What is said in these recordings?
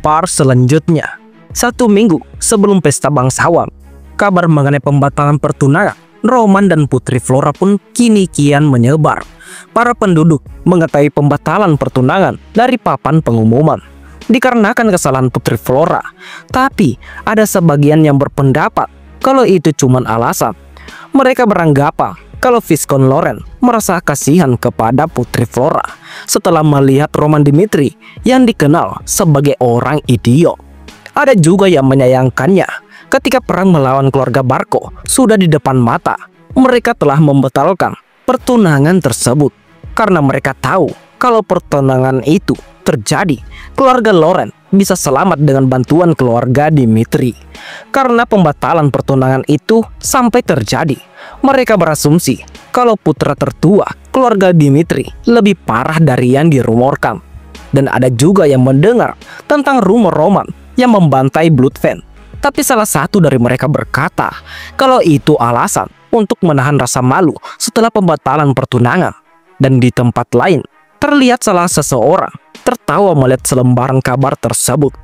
Part selanjutnya. 1 minggu sebelum pesta bangsawan, kabar mengenai pembatalan pertunangan Roman dan Putri Flora pun kini kian menyebar. Para penduduk mengetahui pembatalan pertunangan dari papan pengumuman dikarenakan kesalahan Putri Flora. Tapi ada sebagian yang berpendapat kalau itu cuma alasan. Mereka beranggapan kalau Viscount Loren merasa kasihan kepada Putri Flora setelah melihat Roman Dimitri yang dikenal sebagai orang idiot. Ada juga yang menyayangkannya ketika perang melawan keluarga Barco sudah di depan mata. Mereka telah membatalkan pertunangan tersebut karena mereka tahu kalau pertunangan itu terjadi, keluarga Loren bisa selamat dengan bantuan keluarga Dimitri. Karena pembatalan pertunangan itu sampai terjadi, mereka berasumsi kalau putra tertua keluarga Dimitri lebih parah dari yang dirumorkan. Dan ada juga yang mendengar tentang rumor Roman yang membantai Bloodfen. Tapi salah satu dari mereka berkata kalau itu alasan untuk menahan rasa malu setelah pembatalan pertunangan. Dan di tempat lain, terlihat salah seseorang tertawa melihat selembaran kabar tersebut.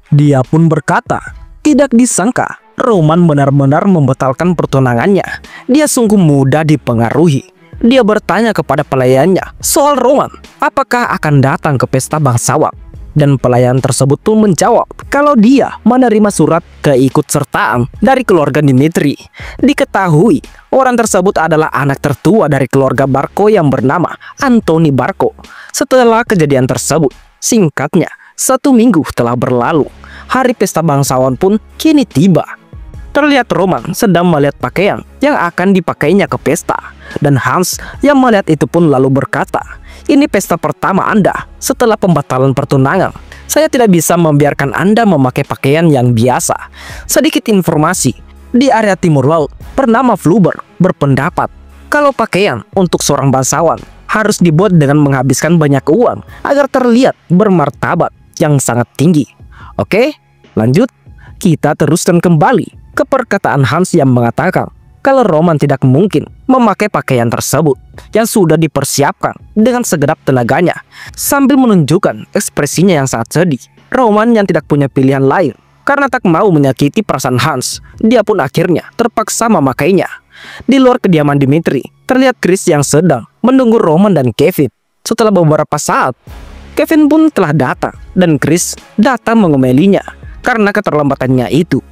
Dia pun berkata, tidak disangka Roman benar-benar membatalkan pertunangannya. Dia sungguh mudah dipengaruhi. Dia bertanya kepada pelayannya soal Roman, apakah akan datang ke pesta bangsawan. Dan pelayan tersebut pun menjawab kalau dia menerima surat keikutsertaan dari keluarga Dimitri. Diketahui orang tersebut adalah anak tertua dari keluarga Barco yang bernama Anthony Barco. Setelah kejadian tersebut, singkatnya 1 minggu telah berlalu. Hari pesta bangsawan pun kini tiba. Terlihat Roman sedang melihat pakaian yang akan dipakainya ke pesta. Dan Hans yang melihat itu pun lalu berkata, ini pesta pertama Anda setelah pembatalan pertunangan. Saya tidak bisa membiarkan Anda memakai pakaian yang biasa. Sedikit informasi, di area timur laut bernama Fluber berpendapat kalau pakaian untuk seorang bangsawan harus dibuat dengan menghabiskan banyak uang agar terlihat bermartabat yang sangat tinggi. Oke, lanjut. Kita teruskan kembali ke perkataan Hans yang mengatakan kalau Roman tidak mungkin memakai pakaian tersebut yang sudah dipersiapkan dengan segenap tenaganya. Sambil menunjukkan ekspresinya yang sangat sedih, Roman yang tidak punya pilihan lain karena tak mau menyakiti perasaan Hans, dia pun akhirnya terpaksa memakainya. Di luar kediaman Dimitri, terlihat Chris yang sedang menunggu Roman dan Kevin. Setelah beberapa saat, Kevin pun telah datang dan Chris datang mengomelinya karena keterlambatannya itu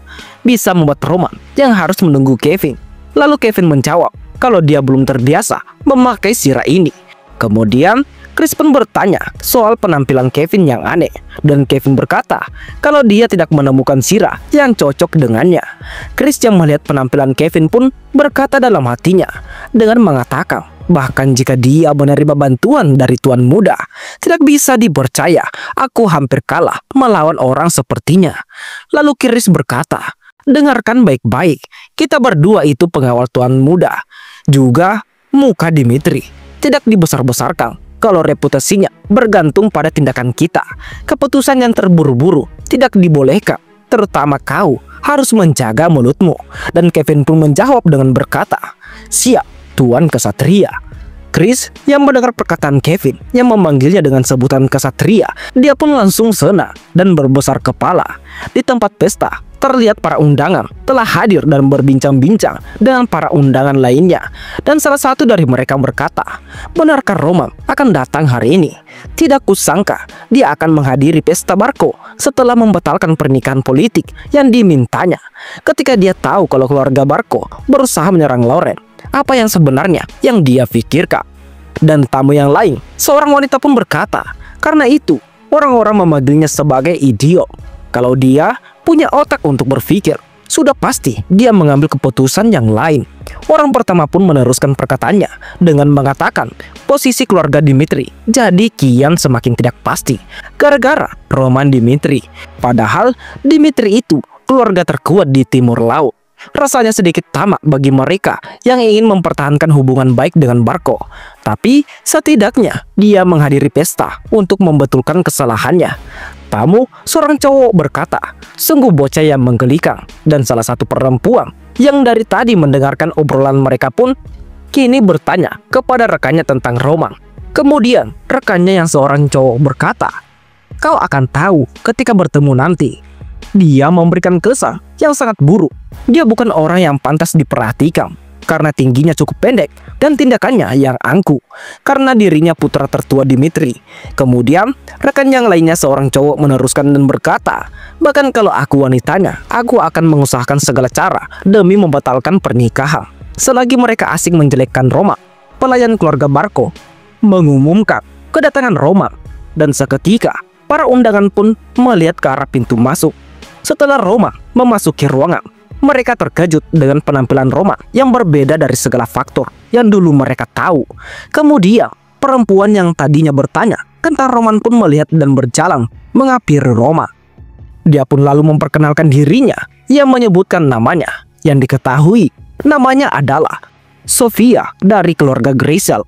bisa membuat Roman yang harus menunggu Kevin. Lalu Kevin menjawab kalau dia belum terbiasa memakai sirah ini. Kemudian Chris pun bertanya soal penampilan Kevin yang aneh. Dan Kevin berkata kalau dia tidak menemukan sirah yang cocok dengannya. Chris yang melihat penampilan Kevin pun berkata dalam hatinya dengan mengatakan bahkan jika dia menerima bantuan dari tuan muda, tidak bisa dipercaya aku hampir kalah melawan orang sepertinya. Lalu Chris berkata, dengarkan baik-baik, kita berdua itu pengawal tuan muda. Juga muka Dimitri tidak dibesar-besarkan kalau reputasinya bergantung pada tindakan kita. Keputusan yang terburu-buru tidak dibolehkan, terutama kau harus menjaga mulutmu. Dan Kevin pun menjawab dengan berkata, siap Tuan Kesatria. Chris yang mendengar perkataan Kevin yang memanggilnya dengan sebutan kesatria, dia pun langsung senang dan berbesar kepala. Di tempat pesta, terlihat para undangan telah hadir dan berbincang-bincang dengan para undangan lainnya. Dan salah satu dari mereka berkata, benarkah Roman akan datang hari ini? Tidak kusangka dia akan menghadiri pesta Barco setelah membatalkan pernikahan politik yang dimintanya. Ketika dia tahu kalau keluarga Barco berusaha menyerang Loren, apa yang sebenarnya yang dia pikirkan? Dan tamu yang lain, seorang wanita pun berkata, karena itu orang-orang memanggilnya sebagai idiot. Kalau dia punya otak untuk berpikir, sudah pasti dia mengambil keputusan yang lain. Orang pertama pun meneruskan perkataannya dengan mengatakan posisi keluarga Dimitri jadi kian semakin tidak pasti gara-gara Roman Dimitri. Padahal Dimitri itu keluarga terkuat di timur laut. Rasanya sedikit tamak bagi mereka yang ingin mempertahankan hubungan baik dengan Barco. Tapi setidaknya dia menghadiri pesta untuk membetulkan kesalahannya. Tamu, seorang cowok berkata, sungguh bocah yang menggelikan. Dan salah satu perempuan yang dari tadi mendengarkan obrolan mereka pun kini bertanya kepada rekannya tentang Roman. Kemudian rekannya yang seorang cowok berkata, Kau akan tahu ketika bertemu nanti. Dia memberikan kesan yang sangat buruk. Dia bukan orang yang pantas diperhatikan karena tingginya cukup pendek dan tindakannya yang angkuh karena dirinya putra tertua Dimitri. Kemudian rekan yang lainnya seorang cowok meneruskan dan berkata, bahkan kalau aku wanitanya, aku akan mengusahakan segala cara demi membatalkan pernikahan. Selagi mereka asing menjelekkan Roman, pelayan keluarga Barco mengumumkan kedatangan Roman, dan seketika para undangan pun melihat ke arah pintu masuk. Setelah Roman memasuki ruangan, mereka terkejut dengan penampilan Roman yang berbeda dari segala faktor yang dulu mereka tahu. Kemudian, perempuan yang tadinya bertanya tentang Roman pun melihat dan berjalan menghampiri Roman. Dia pun lalu memperkenalkan dirinya yang menyebutkan namanya, yang diketahui namanya adalah Sofia dari keluarga Grisel.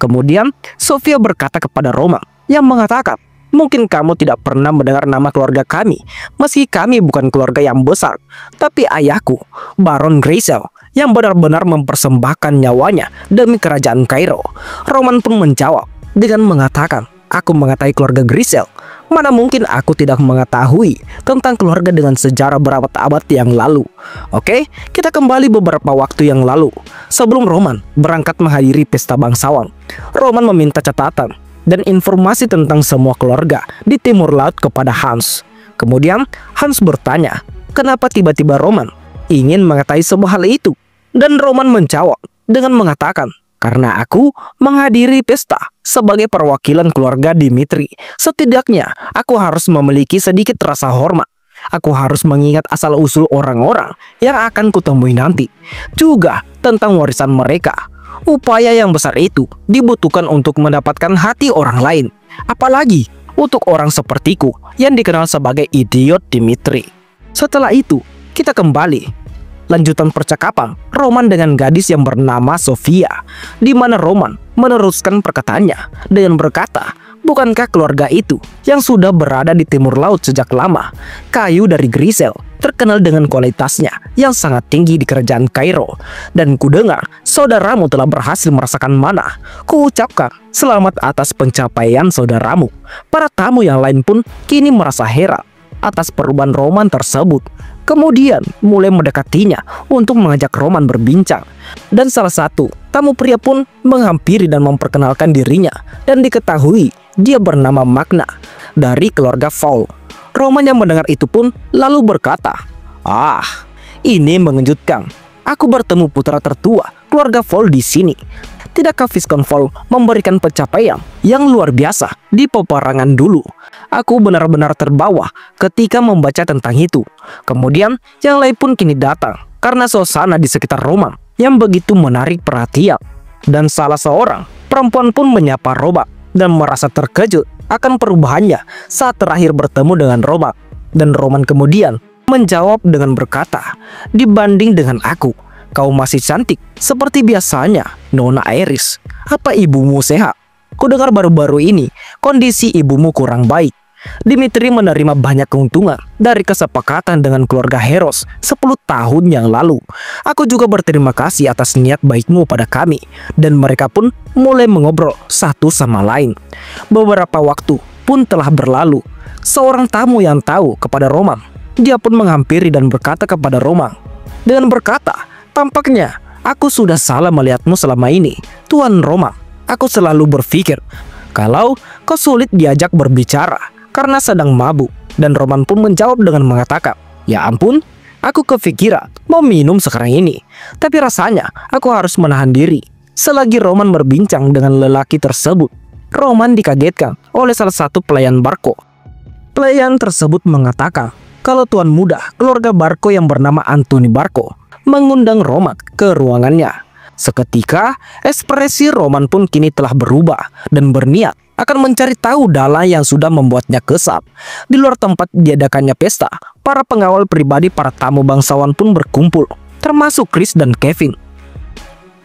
Kemudian, Sofia berkata kepada Roman yang mengatakan, mungkin kamu tidak pernah mendengar nama keluarga kami, meski kami bukan keluarga yang besar, tapi ayahku, Baron Grisel, yang benar-benar mempersembahkan nyawanya demi kerajaan Kairo. Roman pun menjawab dengan mengatakan, aku mengetahui keluarga Grisel. Mana mungkin aku tidak mengetahui tentang keluarga dengan sejarah berabad-abad yang lalu. Oke, kita kembali beberapa waktu yang lalu. Sebelum Roman berangkat menghadiri pesta bangsawan, Roman meminta catatan dan informasi tentang semua keluarga di timur laut kepada Hans. Kemudian Hans bertanya, kenapa tiba-tiba Roman ingin mengetahui semua hal itu? Dan Roman menjawab dengan mengatakan, karena aku menghadiri pesta sebagai perwakilan keluarga Dimitri. Setidaknya aku harus memiliki sedikit rasa hormat. Aku harus mengingat asal-usul orang-orang yang akan kutemui nanti, juga tentang warisan mereka. Upaya yang besar itu dibutuhkan untuk mendapatkan hati orang lain, apalagi untuk orang sepertiku yang dikenal sebagai idiot Dimitri. Setelah itu, kita kembali lanjutan percakapan Roman dengan gadis yang bernama Sofia, di mana Roman meneruskan perkataannya dengan berkata, bukankah keluarga itu yang sudah berada di timur laut sejak lama? Kayu dari Grisel terkenal dengan kualitasnya yang sangat tinggi di kerajaan Kairo, dan kudengar saudaramu telah berhasil merasakan mana. Kuucapkan selamat atas pencapaian saudaramu. Para tamu yang lain pun kini merasa heran atas perubahan Roman tersebut. Kemudian mulai mendekatinya untuk mengajak Roman berbincang. Dan salah satu tamu pria pun menghampiri dan memperkenalkan dirinya, dan diketahui dia bernama Magna dari keluarga Fowl. Roman yang mendengar itu pun lalu berkata, ah, ini mengejutkan. Aku bertemu putra tertua keluarga Fowl di sini. Tidakkah Viscount Fowl memberikan pencapaian yang luar biasa di peperangan dulu? Aku benar-benar terbawa ketika membaca tentang itu. Kemudian yang lain pun kini datang karena suasana di sekitar Roman yang begitu menarik perhatian. Dan salah seorang perempuan pun menyapa Roman dan merasa terkejut akan perubahannya saat terakhir bertemu dengan Roman. Dan Roman kemudian menjawab dengan berkata, dibanding dengan aku, kau masih cantik seperti biasanya, Nona Iris. Apa ibumu sehat? Kudengar baru-baru ini kondisi ibumu kurang baik. Dimitri menerima banyak keuntungan dari kesepakatan dengan keluarga Heros 10 tahun yang lalu. Aku juga berterima kasih atas niat baikmu pada kami. Dan mereka pun mulai mengobrol satu sama lain. Beberapa waktu pun telah berlalu. Seorang tamu yang tahu kepada Roman, dia pun menghampiri dan berkata kepada Roman dengan berkata, tampaknya aku sudah salah melihatmu selama ini, Tuan Roman. Aku selalu berpikir kalau kau sulit diajak berbicara karena sedang mabuk. Dan Roman pun menjawab dengan mengatakan, ya ampun, aku kepikiran mau minum sekarang ini, tapi rasanya aku harus menahan diri. Selagi Roman berbincang dengan lelaki tersebut, Roman dikagetkan oleh salah satu pelayan Barco. Pelayan tersebut mengatakan kalau tuan muda keluarga Barco yang bernama Anthony Barco mengundang Roman ke ruangannya. Seketika, ekspresi Roman pun kini telah berubah dan berniat akan mencari tahu dalang yang sudah membuatnya kesal. Di luar tempat diadakannya pesta, para pengawal pribadi para tamu bangsawan pun berkumpul, termasuk Chris dan Kevin.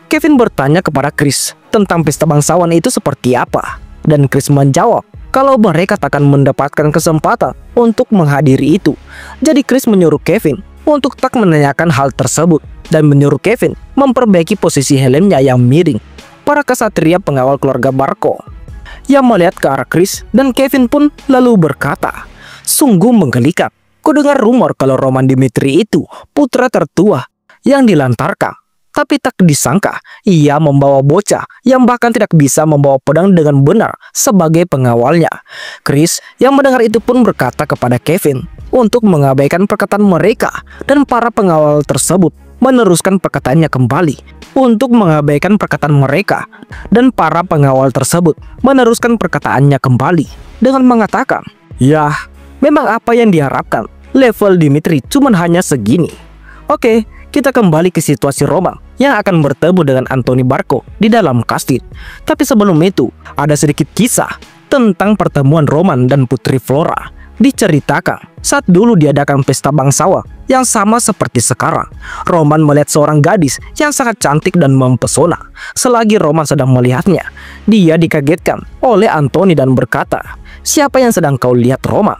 Kevin bertanya kepada Chris tentang pesta bangsawan itu seperti apa, dan Chris menjawab kalau mereka tak akan mendapatkan kesempatan untuk menghadiri itu. Jadi Chris menyuruh Kevin untuk tak menanyakan hal tersebut dan menyuruh Kevin memperbaiki posisi helmnya yang miring. Para kesatria pengawal keluarga Barco yang melihat ke arah Chris dan Kevin pun lalu berkata, "Sungguh menggelikan. Kudengar rumor kalau Roman Dimitri itu putra tertua yang dilantarkan. Tapi tak disangka ia membawa bocah yang bahkan tidak bisa membawa pedang dengan benar sebagai pengawalnya." Chris yang mendengar itu pun berkata kepada Kevin untuk mengabaikan perkataan mereka, dan para pengawal tersebut meneruskan perkataannya kembali untuk mengabaikan perkataan mereka, dan para pengawal tersebut meneruskan perkataannya kembali dengan mengatakan, "Ya, memang apa yang diharapkan, level Dimitri cuman hanya segini." Oke, kita kembali ke situasi Roman yang akan bertemu dengan Anthony Barco di dalam kastil. Tapi sebelum itu, ada sedikit kisah tentang pertemuan Roman dan Putri Flora. Diceritakan saat dulu diadakan pesta bangsawan yang sama seperti sekarang. Roman melihat seorang gadis yang sangat cantik dan mempesona. Selagi Roman sedang melihatnya, dia dikagetkan oleh Anthony dan berkata, "Siapa yang sedang kau lihat, Roman?"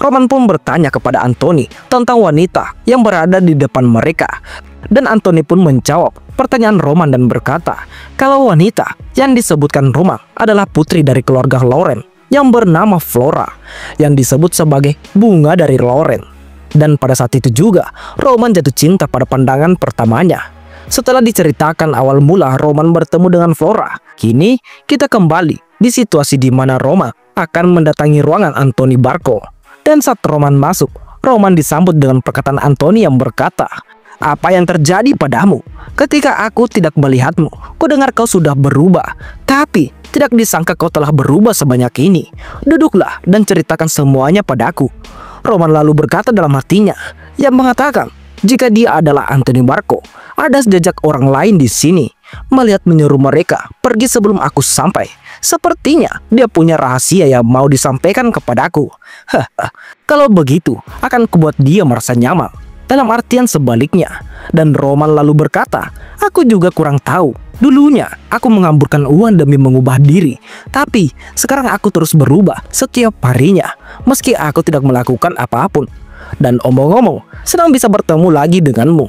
Roman pun bertanya kepada Anthony tentang wanita yang berada di depan mereka. Dan Anthony pun menjawab pertanyaan Roman dan berkata kalau wanita yang disebutkan Roman adalah putri dari keluarga Loren yang bernama Flora, yang disebut sebagai bunga dari Loren. Dan pada saat itu juga Roman jatuh cinta pada pandangan pertamanya. Setelah diceritakan awal mula Roman bertemu dengan Flora, kini kita kembali di situasi di mana Roman akan mendatangi ruangan Anthony Barco. Dan saat Roman masuk, Roman disambut dengan perkataan Anthony yang berkata, "Apa yang terjadi padamu? Ketika aku tidak melihatmu, kudengar kau sudah berubah. Tapi tidak disangka kau telah berubah sebanyak ini. Duduklah dan ceritakan semuanya padaku." Roman lalu berkata dalam hatinya, yang mengatakan, jika dia adalah Anthony Barco, ada sejak orang lain di sini. Melihat menyuruh mereka pergi sebelum aku sampai. Sepertinya dia punya rahasia yang mau disampaikan kepadaku. Kalau begitu, akan kubuat dia merasa nyaman. Dalam artian sebaliknya. Dan Roman lalu berkata, "Aku juga kurang tahu. Dulunya aku mengamburkan uang demi mengubah diri. Tapi sekarang aku terus berubah setiap harinya. Meski aku tidak melakukan apapun. Dan omong-omong, senang bisa bertemu lagi denganmu."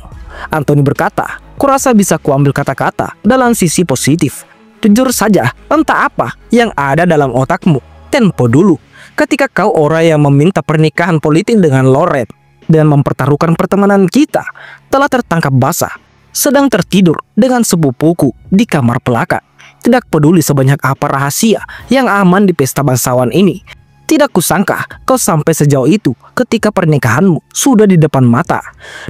Anthony berkata, "Kurasa bisa kuambil kata-kata dalam sisi positif. Jujur saja, entah apa yang ada dalam otakmu. Tempo dulu, ketika kau orang yang meminta pernikahan politik dengan Loren dan mempertaruhkan pertemanan kita, telah tertangkap basah, sedang tertidur dengan sepupuku di kamar pelaka. Tidak peduli sebanyak apa rahasia yang aman di pesta bangsawan ini. Tidak kusangka kau sampai sejauh itu ketika pernikahanmu sudah di depan mata.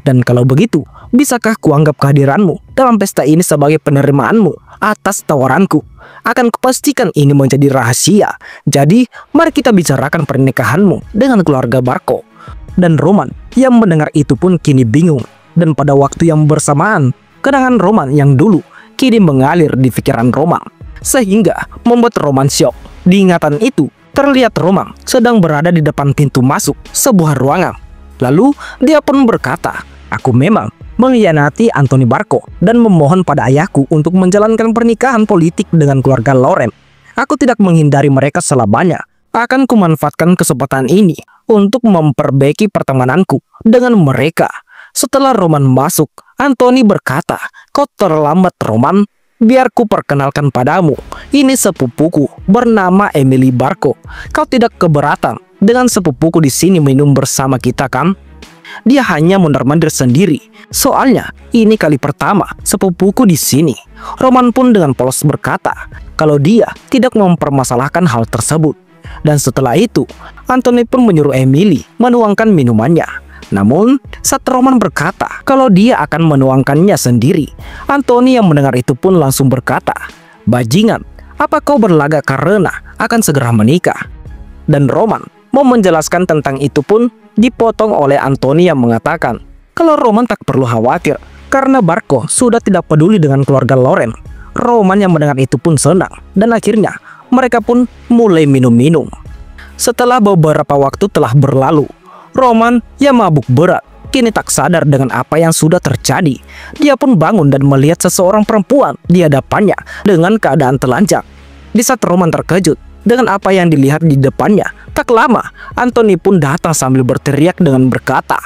Dan kalau begitu, bisakah kuanggap kehadiranmu dalam pesta ini sebagai penerimaanmu atas tawaranku? Akan kupastikan ini menjadi rahasia. Jadi, mari kita bicarakan pernikahanmu dengan keluarga Barco." Dan Roman yang mendengar itu pun kini bingung. Dan pada waktu yang bersamaan, kenangan Roman yang dulu kini mengalir di pikiran Roman, sehingga membuat Roman syok. Di ingatan itu, terlihat Roman sedang berada di depan pintu masuk sebuah ruangan. Lalu dia pun berkata, "Aku memang mengkhianati Anthony Barco dan memohon pada ayahku untuk menjalankan pernikahan politik dengan keluarga Loren. Aku tidak menghindari mereka selamanya. Akan kumanfaatkan kesempatan ini untuk memperbaiki pertemananku dengan mereka." Setelah Roman masuk, Anthony berkata, "Kau terlambat, Roman. Biar ku perkenalkan padamu. Ini sepupuku bernama Emily Barco. Kau tidak keberatan dengan sepupuku di sini minum bersama kita, kan?" Dia hanya mondar-mandir sendiri. Soalnya ini kali pertama sepupuku di sini. Roman pun dengan polos berkata kalau dia tidak mempermasalahkan hal tersebut. Dan setelah itu, Anthony pun menyuruh Emily menuangkan minumannya. Namun, saat Roman berkata kalau dia akan menuangkannya sendiri, Anthony yang mendengar itu pun langsung berkata, "Bajingan, apa kau berlagak karena akan segera menikah?" Dan Roman mau menjelaskan tentang itu pun dipotong oleh Anthony yang mengatakan kalau Roman tak perlu khawatir karena Barco sudah tidak peduli dengan keluarga Loren. Roman yang mendengar itu pun senang dan akhirnya mereka pun mulai minum-minum. Setelah beberapa waktu telah berlalu, Roman yang mabuk berat kini tak sadar dengan apa yang sudah terjadi. Dia pun bangun dan melihat seseorang perempuan di hadapannya dengan keadaan telanjang. Di saat Roman terkejut dengan apa yang dilihat di depannya, tak lama Anthony pun datang sambil berteriak dengan berkata,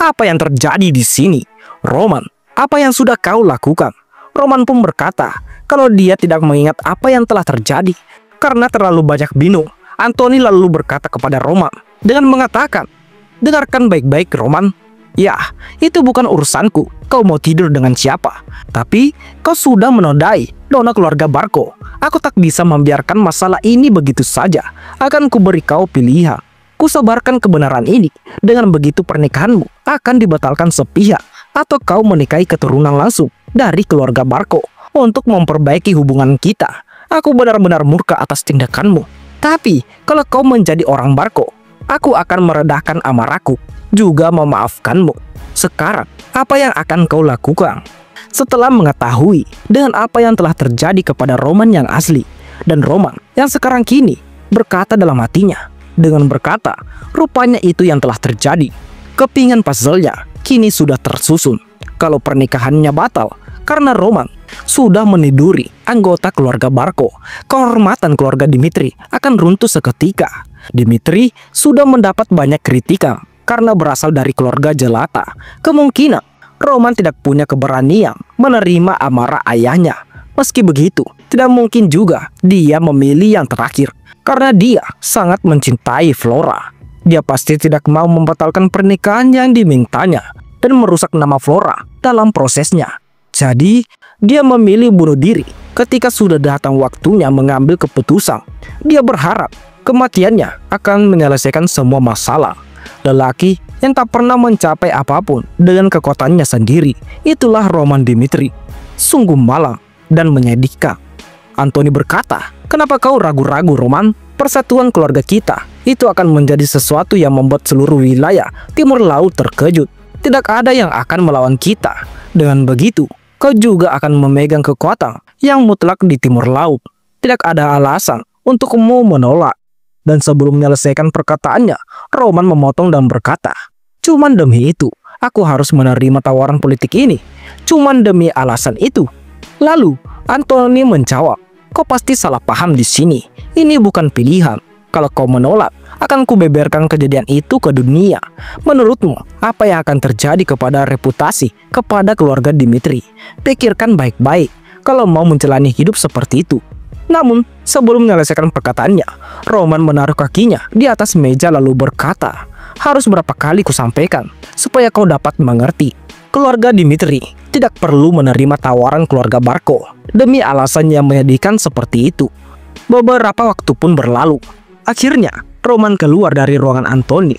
"Apa yang terjadi di sini? Roman, apa yang sudah kau lakukan?" Roman pun berkata kalau dia tidak mengingat apa yang telah terjadi Karena terlalu banyak bingung, Anthony lalu berkata kepada Roman dengan mengatakan, "Dengarkan baik-baik, Roman. Ya, itu bukan urusanku kau mau tidur dengan siapa. Tapi kau sudah menodai nona keluarga Barco. Aku tak bisa membiarkan masalah ini begitu saja. Akan kuberi kau pilihan. Kusabarkan kebenaran ini. Dengan begitu pernikahanmu akan dibatalkan sepihak, atau kau menikahi keturunan langsung dari keluarga Barco untuk memperbaiki hubungan kita. Aku benar-benar murka atas tindakanmu. Tapi kalau kau menjadi orang Barco, aku akan meredahkan amarahku, juga memaafkanmu. Sekarang, apa yang akan kau lakukan?" Setelah mengetahui dengan apa yang telah terjadi kepada Roman yang asli, dan Roman yang sekarang kini berkata dalam hatinya, dengan berkata, rupanya itu yang telah terjadi. Kepingan puzzle-nya kini sudah tersusun. Kalau pernikahannya batal karena Roman sudah meniduri anggota keluarga Barco, kehormatan keluarga Dimitri akan runtuh seketika. Dimitri sudah mendapat banyak kritikan karena berasal dari keluarga jelata. Kemungkinan Roman tidak punya keberanian menerima amarah ayahnya. Meski begitu, tidak mungkin juga dia memilih yang terakhir karena dia sangat mencintai Flora. Dia pasti tidak mau membatalkan pernikahan yang dimintanya dan merusak nama Flora dalam prosesnya. Jadi, dia memilih bunuh diri ketika sudah datang waktunya mengambil keputusan. Dia berharap kematiannya akan menyelesaikan semua masalah. Lelaki yang tak pernah mencapai apapun dengan kekuatannya sendiri, itulah Roman Dimitri. Sungguh malang dan menyedihkan. Anthony berkata, "Kenapa kau ragu-ragu, Roman? Persatuan keluarga kita itu akan menjadi sesuatu yang membuat seluruh wilayah timur laut terkejut. Tidak ada yang akan melawan kita. Dengan begitu, kau juga akan memegang kekuatan yang mutlak di timur laut. Tidak ada alasan untukmu menolak." Dan sebelum menyelesaikan perkataannya, Roman memotong dan berkata, "Cuman demi itu, aku harus menerima tawaran politik ini. Cuman demi alasan itu." Lalu, Anthony menjawab, "Kau pasti salah paham di sini. Ini bukan pilihan. Kalau kau menolak, akan kubeberkan kejadian itu ke dunia. Menurutmu, apa yang akan terjadi kepada reputasi kepada keluarga Dimitri? Pikirkan baik-baik kalau mau menjalani hidup seperti itu." Namun, sebelum menyelesaikan perkataannya, Roman menaruh kakinya di atas meja lalu berkata, "Harus berapa kali kusampaikan supaya kau dapat mengerti. Keluarga Dimitri tidak perlu menerima tawaran keluarga Barco demi alasan yang menyedihkan seperti itu." Beberapa waktu pun berlalu. Akhirnya, Roman keluar dari ruangan Anthony.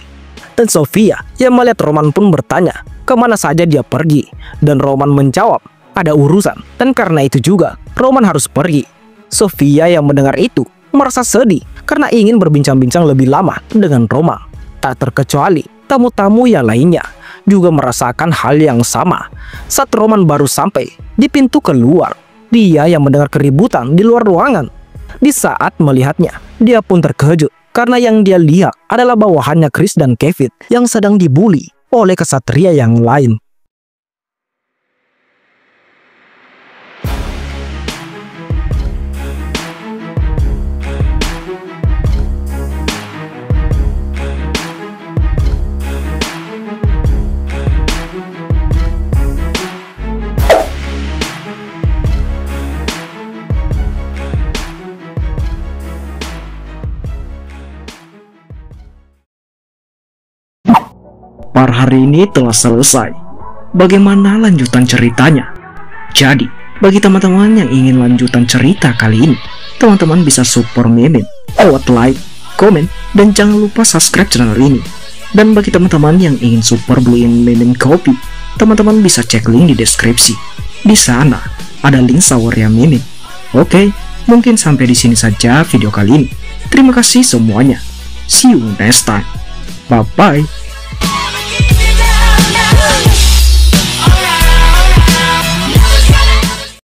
Dan Sofia yang melihat Roman pun bertanya kemana saja dia pergi. Dan Roman menjawab, "Ada urusan, dan karena itu juga Roman harus pergi." Sofia yang mendengar itu merasa sedih karena ingin berbincang-bincang lebih lama dengan Roman. Tak terkecuali tamu-tamu yang lainnya juga merasakan hal yang sama. Saat Roman baru sampai di pintu keluar, dia yang mendengar keributan di luar ruangan. Di saat melihatnya, dia pun terkejut karena yang dia lihat adalah bawahannya Chris dan Kevin yang sedang dibully oleh kesatria yang lain. Par hari ini telah selesai. Bagaimana lanjutan ceritanya? Jadi, bagi teman-teman yang ingin lanjutan cerita kali ini, teman-teman bisa support Mimin lewat like, komen, dan jangan lupa subscribe channel ini. Dan bagi teman-teman yang ingin support beliin Mimin kopi, teman-teman bisa cek link di deskripsi. Di sana ada link sawernya Mimin. Oke, mungkin sampai di sini saja video kali ini. Terima kasih semuanya. See you next time. Bye bye.